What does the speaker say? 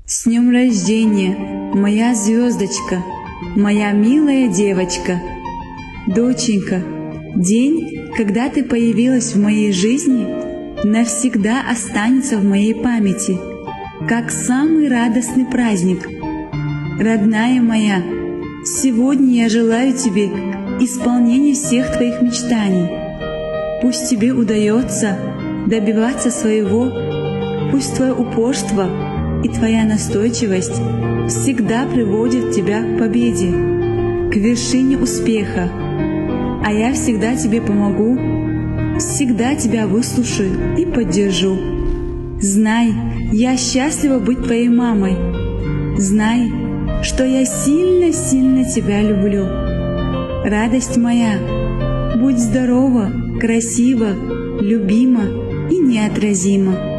С днем рождения, моя звездочка, моя милая девочка! Доченька, день, когда ты появилась в моей жизни, навсегда останется в моей памяти, как самый радостный праздник. Родная моя, сегодня я желаю тебе исполнения всех твоих мечтаний. Пусть тебе удается добиваться своего, пусть твое упорство и твоя настойчивость всегда приводят тебя к победе, к вершине успеха. А я всегда тебе помогу, всегда тебя выслушаю и поддержу. Знай, я счастлива быть твоей мамой. Знай, что я сильно-сильно тебя люблю. Радость моя, будь здорова, красива, любима и неотразима.